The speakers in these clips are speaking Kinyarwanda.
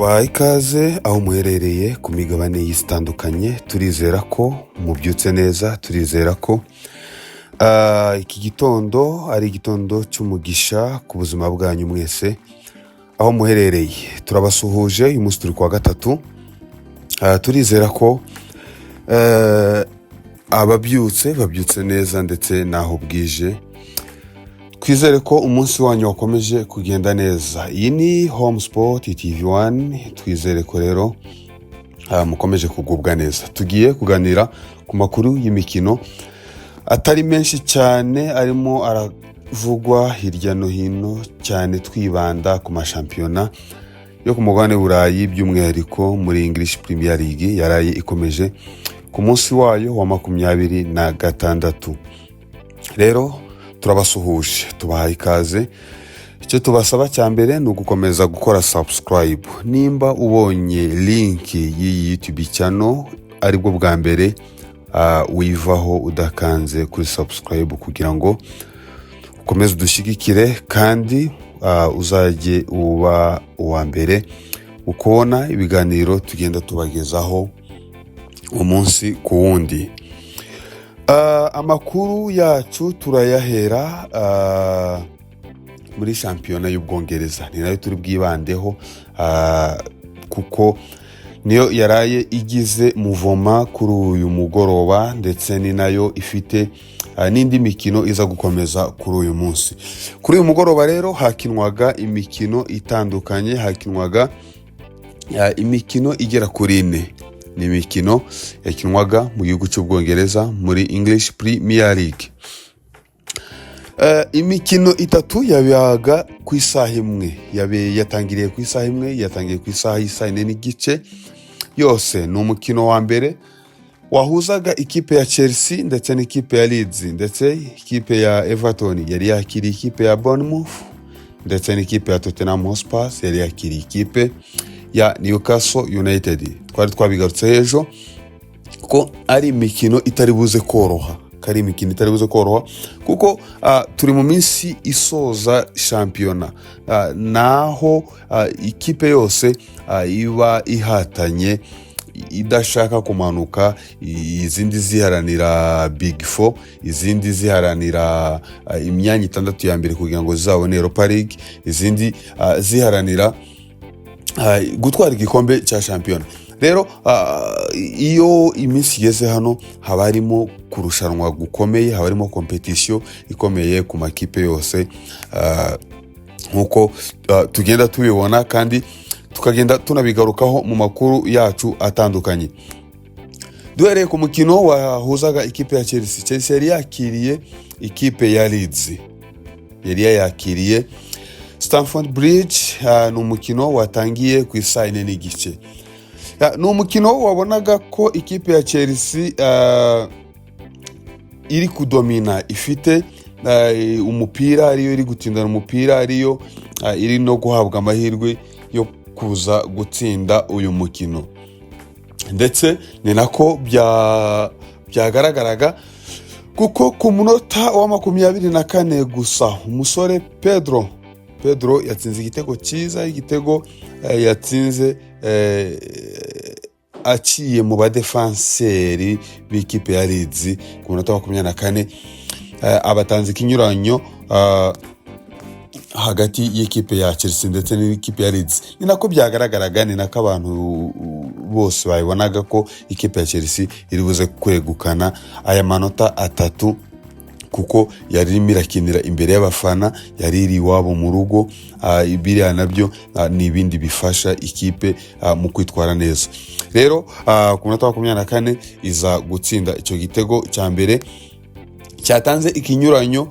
tubahaye ikaze aho muherereye ku migabane y'itandukanye. Turizera ko mubyutse neza, turizera ko iki gitondo ari igitondo cy'umugisha ku buzima bwanyu mwese aho muherereye. Turabasuhuje, uyu munsi turi kuwa gatatu. Turizera ko babyutse neza ndetse n'aho bwije. Twizere ko umunsi wanyu wakomeje kugenda neza. Iyi ni Home Sport TV1. Twizere ko rero mukomeje kugubwa neza. Tugiye kuganira ku makuru y'imikino atari menshi cyane, arimo aravugwa hirya no hino, cyane twibanda ku mashampiyona yo ku mugabane Burayi, by'umwihariko muri English Premier League yaraye ikomeje ku munsi wayo wa 26. Rero turabasuhuje, tubahaye ikaze. Icyo tubasaba cya mbere ni ugukomeza gukora subscribe. Nimba ubonye link y'iyi YouTube channel aribwo bwa mbere wivaho udakanze kuri subscribe, kugira ngo ukomeze udushyigikire kandi uzajye uba uwa mbere ukubona ibiganiro tugenda tubagezaho umunsi ku wundi. Amakuru yacu turayahera muri shampiyona y'Ubwongereza, ni nayo turi bwibandeho kuko niyo yaraye igize muvoma kuri uyu mugoroba, ndetse ni nayo ifite n'indi mikino iza gukomeza kuri uyu munsi. Kuri uyu mugoroba rero hakinwaga imikino itandukanye, hakinwaga imikino igera kuri 4. Ni imikino yakinwaga mu gihugu cy'Ubwongereza muri English Premier League. Imikino 3 yabaga ku isaha imwe, yatangiriye ku isaha imwe, yatangiye ku isaha y'4:30. Yose ni umukino wa mbere wahuzaga ikipe ya Chelsea ndetse n'ikipe ya Leeds, ndetse ikipe ya Everton yari yakiriye ikipe ya Bournemouth, ndetse n'ikipe ya Tottenham Hotspur yari yakiriye ikipe ya Newcastle United. Twari twabigarutse ejo ko ari imikino itari buze koroha, kuko turi mu minsi isoza shampiyona, naho ikipe yose iba ihatanye, idashaka kumanuka, izindi ziharanira Big 4, izindi ziharanira imyanya 6 ya mbere kugira ngo zizabone Europa League, izindi ziharanira gutwara igikombe cya shampiyona. Rero iyo iminsi igeze hano haba harimo kurushanwa gukomeye, haba harimo competition ikomeye ku makipe yose, nkuko tugenda tubibona kandi tukagenda tunabigarukaho mu makuru yacu atandukanye. Duhereye ku mukino wahuzaga ikipe ya Chelsea yari yakiriye ikipe ya Leeds, yari yakiriye Stamford Bridge. Ni umukino watangiye ku isaha 4:30. Ni umukino wabonaga ko ikipe ya Chelsea iri kudomina, ifite umupira, ariyo iri gutindana umupira, ariyo iri no guhabwa amahirwe yo kuza gutsinda uyu mukino, ndetse ni nako byagaragaraga, kuko ku munota wa 24 gusa umusore Pedro yatsinze igitego cyiza, igitego yatsinze aciye mu badefenseri b'ikipe ya Leeds ku munota wa 24. Abatanze ikinyuranyo hagati y'ikipe ya Chelsea ndetse n'ikipe ya Leeds. Ni nako byagaragaraga, ni nako abantu bose bayibonaga ko ikipe ya Chelsea iri buze kwegukana aya manota 3, kuko yari irimo irakinira imbere y'abafana, yari iri iwabo mu rugo. Biriya nabyo ni ibindi bifasha ikipe mu kwitwara neza. Rero ku munota wa 24 iza gutsinda icyo gitego cya mbere, cyatanze ikinyuranyo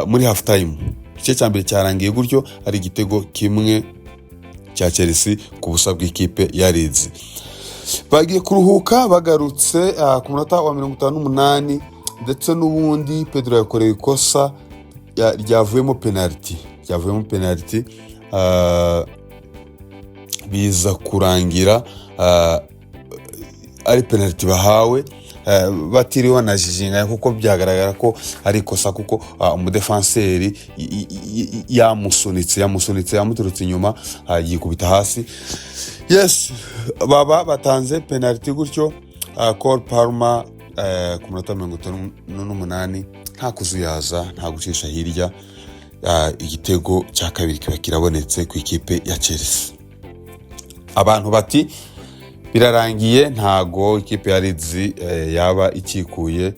muri half time. Igice cya mbere cyarangiye gutyo ari igitego kimwe cya Chelsea ku busa bw'ikipe ya Leeds. Bagiye kuruhuka, bagarutse ku munota wa 58, ndetse n'ubundi Pedro yakoreye ikosa ryavuyemo penalty, biza kurangira ari penalty bahawe, batiriwe banajijinganya kuko byagaragara ko ari ikosa kuko umudefanseri yamusunitse yamuturutse inyuma yikubita hasi. Yes, baba batanze penalty gutyo. Cole Palmer ku munota 58 nta kuzuyaza nta gucisha hirya, igitego cya kabiri kiba kirabonetse ku ikipe ya Chelsea. Abantu bati birarangiye, ntago ikipe ya Leeds yaba ikikuye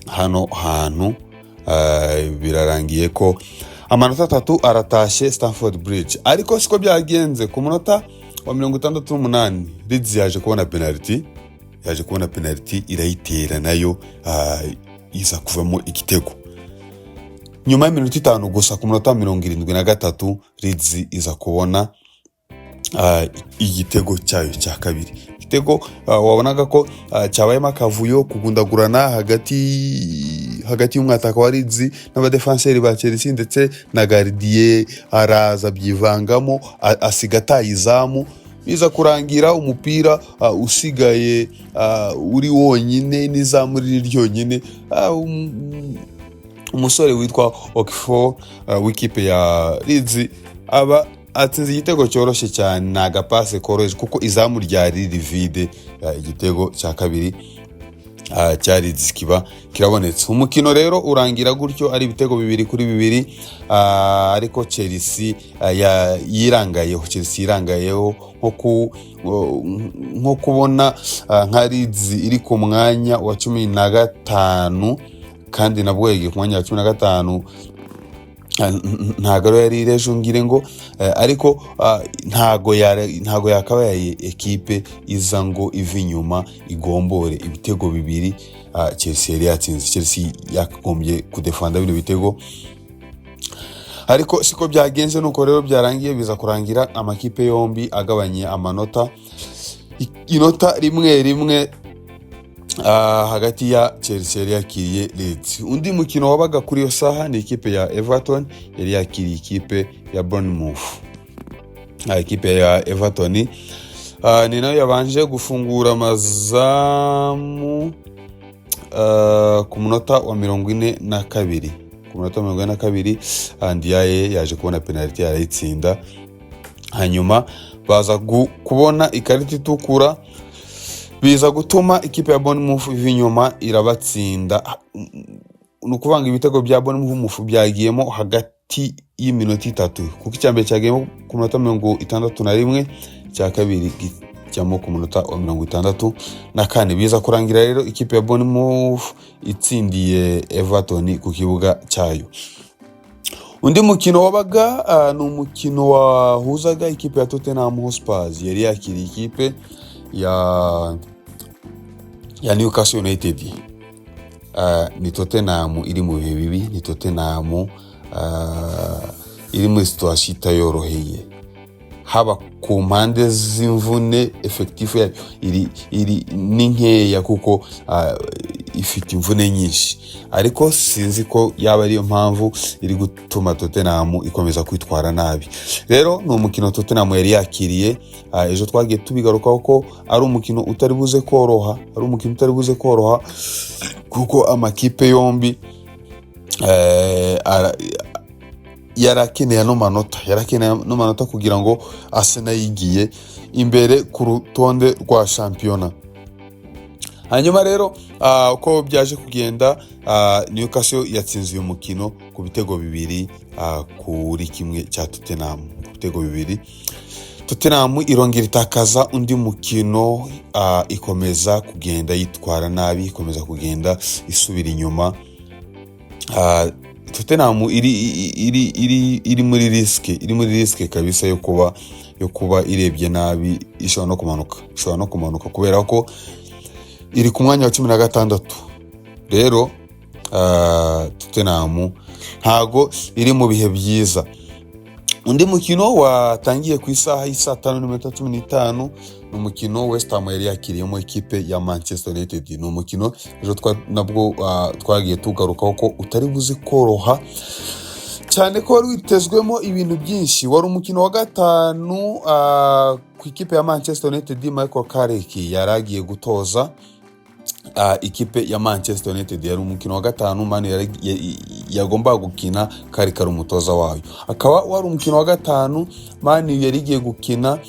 hano hantu, birarangiye ko amanota 3 aratashe Stamford Bridge. Ariko siko byagenze. Ku munota wa 68 Leeds yaje kubona penalty irayitera nayo iza kuvamo igitego. Nyuma y'iminota 5 gusa ku munota 73 Leeds iza kubona igitego cyayo cya kabiri. Igitego wabonaga ko cyabayemo akavuyo kugundagurana hagati y'umwataka wa Leeds n'abadefanseri ba Chelsea ndetse na gardien araza byivangamo asiga tayizamu, biza kurangira umupira usigaye uri wonyine n'izamu riri ryonyine. Umusore witwa Okafor w'ikipe ya Leeds aba atsinze igitego cyoroshye cyane, na agapase koroheje kuko izamu ryari rivide. Igitego cya kabiri cya Leeds kiba kirabonetse. Umukino rero urangira gutyo ari ibitego 2-2, ariko Chelsea yirangayeho nko kubona nka Leeds iri ku mwanya wa 15 kandi nabwo yegi ku mwanya wa 15 ntago yari irejungire ngo ariko ntago yakabaye ekipe iza ngo iva inyuma igombore ibitego 2 Chelsea yari yatsinze. Chelsea yakombye kudefanda bino bitego, ariko siko byagenze. Nuko rero byarangiye biza kurangira amakipe yombi agabanye amanota, inota rimwe hagati ya Chelsea yari yakiriye Leeds. Undi mukino wabaga kuri yo saha ni ikipe ya Everton yari yakiriye ikipe ya Bournemouth. Ikipe ya Everton ni nayo yabanje gufungura amazamu ku munota wa 42. Ku munota wa 42 Ndiaye yaje kubona penalty arayitsinda, hanyuma baza kubona ikarita itukura, biza gutuma ikipe ya Bournemouth inyuma irabatsinda. Nukuvanga ibitego bya Bournemouth byagiyemo hagati y'iminota 3 kuko icyambere cyagiyemo ku munota 61, cya kabiri cyamo ku munota wa 64. Biza kurangira rero ikipe ya Bournemouth itsindiye Everton ku kibuga cyayo. Undi mukino wabaga ni umukino wahuzaga ikipe ya Tottenham Hotspur yari yakiriye ikipe ya Newcastle United. Ni Tottenham iri mu bihe bibi, ni Tottenham iri muri situation itayoroheye, haba ku mpande z'imvune effective yayo iri n'inkeya kuko ifite imvune nyinshi, ariko sinzi ko yaba ariyo mpamvu iri gutuma Tottenham ikomeza kwitwara nabi. Rero ni umukino Tottenham yari yakiriye, ejo twagiye tubigarukaho ko ari umukino utari buze koroha kuko amakipe yombi yarakeneye no manota kugira ngo Arsenal yigiye imbere ku rutonde rwa shampiyona. Hanyuma rero uko byaje kugenda, Newcastle yatsinze uyu mukino ku bitego 2 kuri kimwe cya Tottenham. Ibitego 2 Tottenham irongera itakaza undi mukino, ikomeza kugenda yitwara nabi, ikomeza kugenda isubira inyuma. Tottenham iri muri risk kabisa yo kuba irebye nabi, ishobora no kumanuka kubera ko iri ku mwanya wa 16. Rero Tottenham ntago iri mu bihe byiza. Undi mukino watangiye ku isaha y'isa 5:15 ni umukino West Ham yari yakiriyemo ikipe ya Manchester United. Ni umukino ejo nabwo twagiye tugarukaho ko utari buzi koroha cyane ko wari witezwemo ibintu byinshi. Wari umukino wa 5 ku ikipe ya Manchester United. Michael Carrick yaragiye gutoza ikipe ya Manchester United. Yari umukino wa gatanu Manu yagombaga gukina, kari umutoza wayo. Akaba wari umukino wa gatanu Manu yari igiye gukina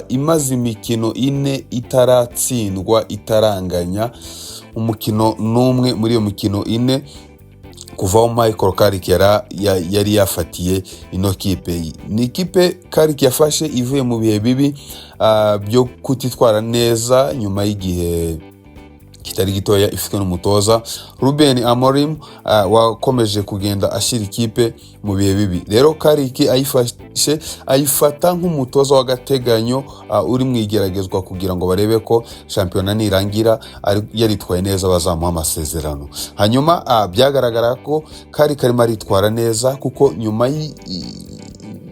imaze imikino 4 itaratsindwa, itaranganya umukino n'umwe muri iyo mikino 4 kuva aho Michael Carrick yari yafatiye ino kipe. Ni ikipe Carrick yafashe ivuye mu bihe bibi byo kutitwara neza nyuma y'igihe kitari gitoya ifitwe n'umutoza Ruben Amorim wakomeje kugenda ashyira ikipe mu bihe bibi. Rero Carrick ayifata nk'umutoza w'agateganyo uri mu igeragezwa kugira ngo barebe ko shampiyona nirangira yaritwaye neza bazamuha amasezerano. Hanyuma byagaragara ko Carrick arimo aritwara neza, kuko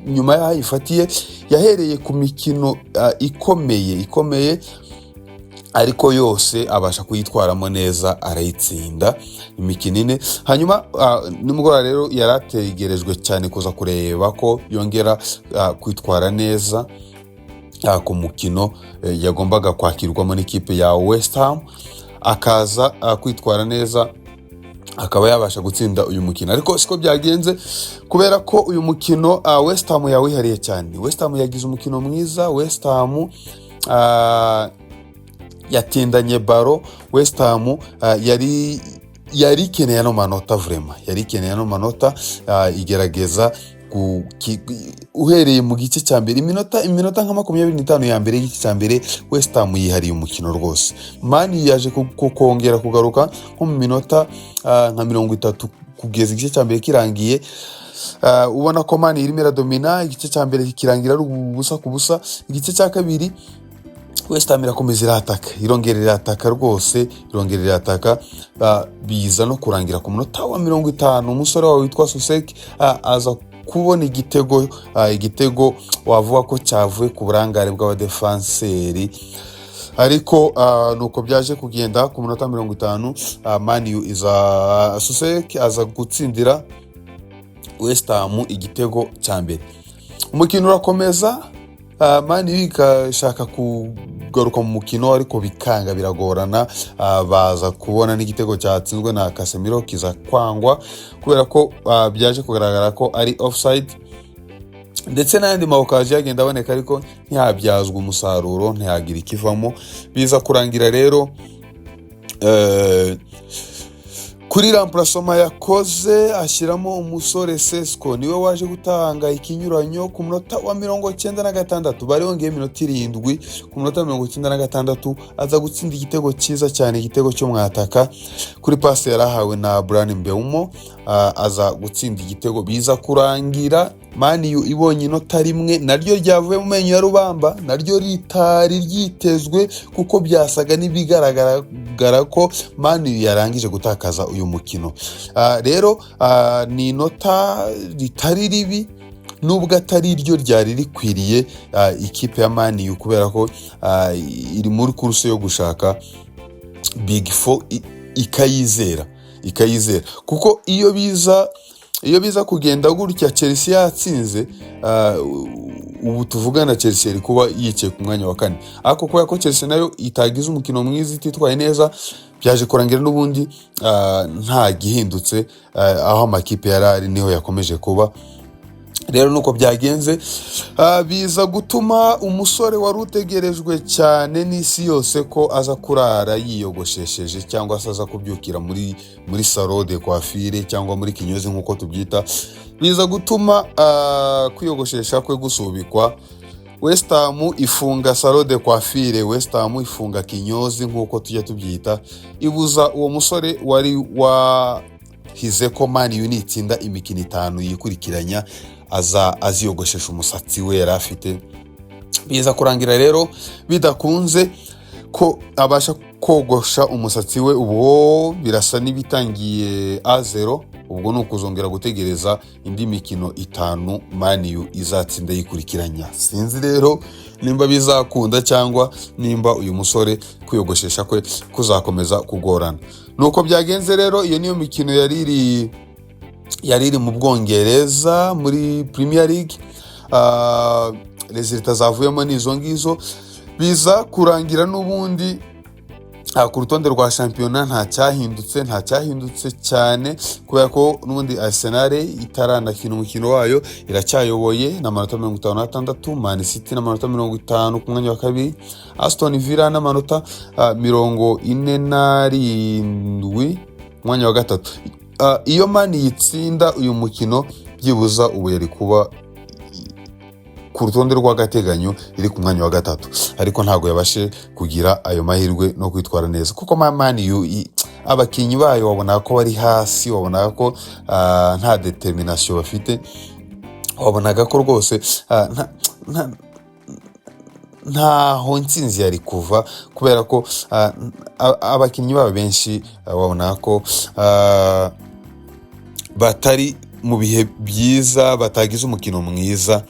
nyuma y'ayifatiye yahereye ku mikino ikomeye ariko yose abasha kuyitwaramo neza, arayitsinda imikino 4. Hanyuma nimugora rero yarategerejwe cyane kuza kureba ko yongera kwitwara neza ku mukino yagombaga kwakirwamo n'ikipe ya West Ham, akaza kwitwara neza akaba yabasha gutsinda uyu mukino. Ariko siko byagenze, kubera ko uyu mukino West Ham yawihariye cyane. West Ham yagize umukino mwiza. West Ham yatindanye baro. West Ham yari ikeneye ano manota, vraiment yari ikeneye ano manota, igerageza uhereye mu gice cya mbere iminota nka 25 ya mbere y'igice cya mbere West Ham yihariye umukino rwose. Man yaje kongera kugaruka nko mu minota nka 30 kugeza igice cya mbere kirangiye. Ubona ko Man irimo iradomina, igice cya mbere kirangira ari ubusa ku busa. Igice cya kabiri West Ham irakomeza irataka rwose, biza no kurangira ku munota wa 50 umusore wawe witwa Susek aza kubona igitego wavuga ko cyavuye ku burangare bw'abadefanseri. Ariko nuko byaje kugenda ku munota 50 Man Susek aza gutsindira West Ham igitego cya mbere. Umukino urakomeza, Man ikashaka kugaruka mu mukino ariko bikanga, biragorana. Baza kubona n'igitego cyatsinzwe na Casemiro kiza kwangwa kubera ko byaje kugaragara ko ari offside, ndetse n'andi mawukaje yagenda aboneka ariko ntiyabyazwa umusaruro, ntiyagira ikivamo. Biza kurangira rero kuri remplacement yakoze ashyiramo umusore Sesko, niwe waje gutanga ikinyuranyo ku munota wa 96. Bari bongeye iminota 7 ku munota 96 aza gutsinda igitego cyiza cyane, igitego cyo mwataka kuri pass yarahawe na Bryan Mbeumo, aza gutsinda igitego. Biza kurangira Man ibonye inota rimwe, naryo ryavuye mu menyo ya rubamba, naryo ritari ryitezwe kuko byasaga n'ibigaragara ko Man yarangije gutakaza uyu mukino. Rero ni inota ritari ribi, nubwo atari ryo ryari rikwiriye ikipe ya Man kubera ko iri muri kuruse yo gushaka Big Four ikayizera, kuko iyo biza kugenda gutya Chelsea yatsinze, ubu tuvugana Chelsea iri kuba yicaye ku mwanya wa 4. Ariko kubera ko Chelsea nayo itagize umukino mwiza, ititwaye neza, byaje kurangira n'ubundi nta gihindutse, aho amakipe yarari niho yakomeje kuba. Rero nuko byagenze, biza gutuma umusore wari utegerejwe cyane n'isi yose ko aza kurara yiyogoshesheje cyangwa se aza kubyukira muri salon de coiffure cyangwa muri kinyozi nk'uko tubyita, biza gutuma kwiyogoshesha kwe gusubikwa. West Ham ifunga salon de coiffure, West Ham ifunga kinyozi nk'uko tujya tubyita, ibuza uwo musore wari wahize ko Man U itsinda imikino 5 yikurikiranya aziyogoshesha umusatsi we yari afite. Biza kurangira rero bidakunze ko abasha kogosha umusatsi we, ubwo birasa n'ibitangiye A0. Ubwo nukuzongera gutegereza indi mikino 5 Man U izatsinda yikurikiranya. Sinzi rero nimba bizakunda cyangwa nimba uyu musore kwiyogoshesha kwe kuzakomeza kugorana. Nuko byagenze rero, iyo niyo mikino yari iri mu Bwongereza muri Premier League. Resulta zavuyemo n'izo ngizo. Biza kurangira n'ubundi ku rutonde rwa shampiyona nta cyahindutse cyane, kubera ko n'ubundi Arsenal itaranakina umukino wayo iracyayoboye n'amanota 56, Man City n'amanota 50 ku mwanya wa kabiri, Aston Villa n'amanota 47 ku mwanya wa gatatu. Iyo Man yitsinda uyu mukino byibuza ubu yari kuba ku rutonde rw'agateganyo iri ku mwanya wa gatatu, ariko ntago yabashe kugira ayo mahirwe no kwitwara neza, kuko Man U abakinyi bayo wabona ko bari hasi, wabona ko nta determination bafite, wabonaga ko rwose ntaho intsinzi yari kuva, kubera ko abakinyi babo benshi wabona ko batari mu bihe byiza, batagize umukino mwiza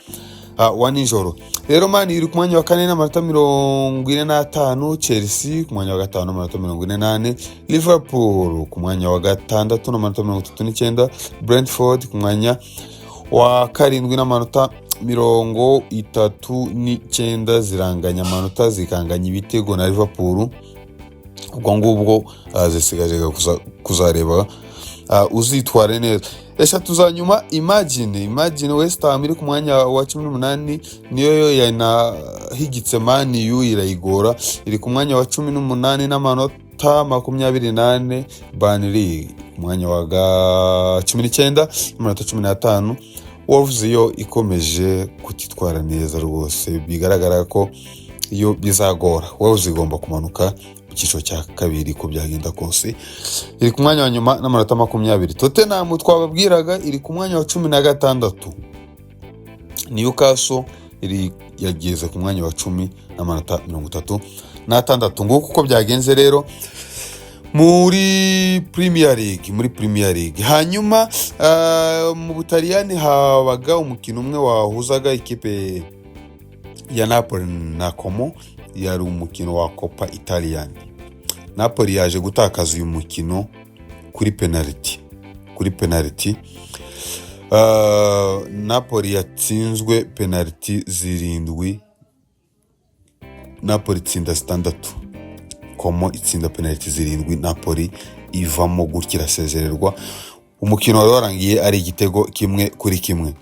wa nijoro. Rero Man iri ku mwanya wa kane n'amanota 45, Chelsea ku mwanya wa gatanu n'amanota 48, Liverpool ku mwanya wa gatandatu n'amanota 39, Brentford ku mwanya wa karindwi n'amanota 39, ziranganya amanota zikanganya ibitego na Liverpool. Ubwo ngubwo zisigaje kuzareba uzitware neza. Eshatu za nyuma, imagine West Ham iri ku mwanya wa 18, niyo yanahigitse Man U irayigora, iri ku mwanya wa 18 n'amanota 28, Burnley ku mwanya wa 19 n'amanota 15, Wolves yo ikomeje kutitwara neza rwose, bigaragara ko iyo bizagora. Wolves igomba kumanuka icyiciro cya kabiri ko byagenda kose, iri ku mwanya wa nyuma n'amanota 20. Tottenham twababwiraga iri ku mwanya wa 16, Newcastle yageze ku mwanya wa 10 n'amanota 36. Nguko uko byagenze rero muri Premier League. Hanyuma mu Butaliyani habaga umukino umwe wahuzaga ikipe ya Napoli na Como, yari umukino wa Coppa Italiana. Napoli yaje gutakaza uyu mukino kuri penalty. Napoli yatsinzwe penalty 7, Napoli itsinda 6, Como itsinda penalty 7, Napoli ivamo gutya irasezererwa. Umukino wari warangiye ari igitego 1-1.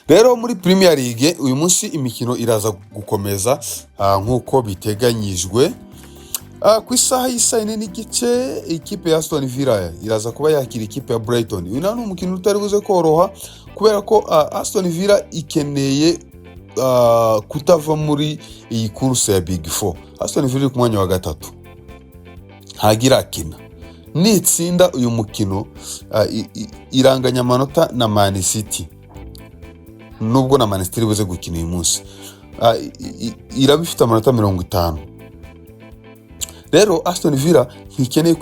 Rero muri Premier League uyu munsi imikino iraza gukomeza nk'uko biteganyijwe. Ku isaha y'isayine n'igice ikipe ya Aston Villa iraza kuba yakira ikipe ya Brighton. Uyu ni umukino utari buze koroha, kubera ko Aston Villa ikeneye kutava muri iyi course ya Big Four. Aston Villa ku mwanya wa gatatu ntagira kina, nitsinda uyu mukino iranganya amanota na Man City, nubwo na Man City buze gukina uyu munsi iraba ifite amanota 50. Rero Aston Villa ntikeneye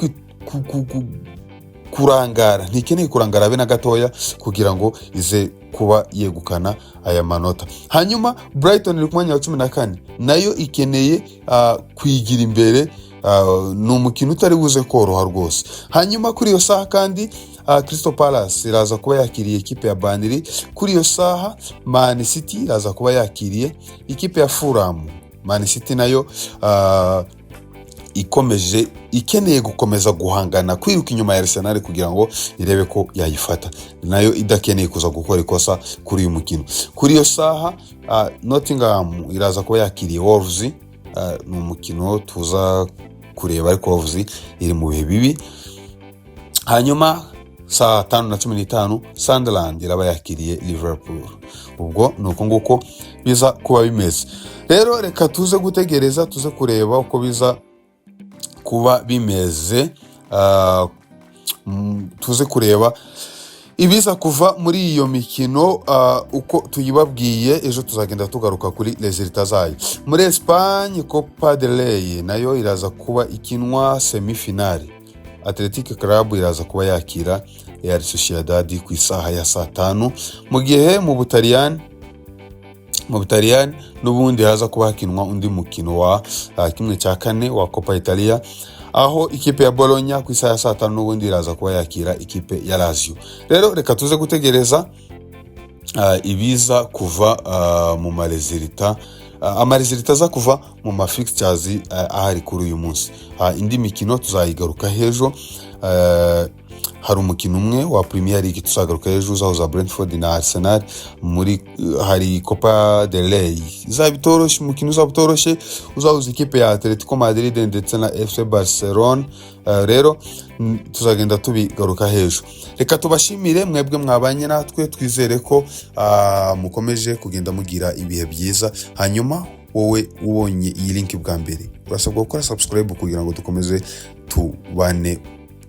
kurangara be na gatoya kugira ngo ize kuba yegukana aya manota. Hanyuma Brighton iri ku mwanya wa 14, nayo ikeneye kwigira imbere, ni umukino utari buze koroha rwose. Hanyuma kuri iyo saha kandi Crystal Palace iraza kuba yakiriye ikipe ya Burnley. Kuri iyo saha Man City iraza kuba yakiriye ikipe ya Fulham. Man City nayo ikeneye gukomeza guhangana, kwiruka inyuma ya Arsenal kugira ngo irebe ko yayifata, nayo idakeneye kuza gukora ikosa kuri uyu mukino. Kuri iyo saha Nottingham iraza kuba yakiriye Wolves. Ni umukino tuza kureba, ariko Wolves iri mu bihe bibi. Hanyuma saa 5:15 Sunderland iraba yakiriye Liverpool. Ubwo nuko nguko biza kuba bimeze. Rero reka tuze gutegereza, tuze kureba uko biza kuba bimeze, tuze kureba ibiza kuva muri iyo mikino uko tuyibabwiye. Ejo tuzagenda tugaruka kuri resultat zayo. Muri Espagne Copa del Rey nayo iraza kuba ikinwa semifinale. Athletic Club iraza kuba yakira Real Sociedad ku isaha ya saa 5, mu gihe mu Butaliyani n'ubundi haza kuba hakinwa undi mukino wa 1/4 wa Coppa Italia, aho ikipe ya Bologna ku isaha ya saa 5 n'ubundi iraza kuba yakira ikipe ya Lazio. Rero reka tuze gutegereza ibiza kuva mu maresultat amarizita aza kuva mu ma fixtures ahari kuri uyu munsi. Indi mikino tuzayigaruka hejo. Hari umukino umwe wa Premier League tuzagaruka hejo uzahuza Brentford na Arsenal muri hari Copa del Rey. Izabitoroshye, umukino uzabutoroshye uzahuza ikipe ya Atletico Madrid ndetse na FC Barcelona. Rero tuzagenda tubigaruka hejo. Reka tubashimire mwebwe mwabanye natwe, twizere ko mukomeje kugenda mugira ibihe byiza. Hanyuma wowe ubonye iyi link bwa mbere urasabwa gukora subscribe kugira ngo dukomeze tubane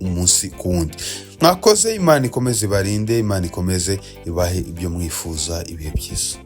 umunsi ku wundi. Mwakoze, Imana ikomeze barinde, Imana ikomeze ibahe ibyo mwifuza, ibihe byiza.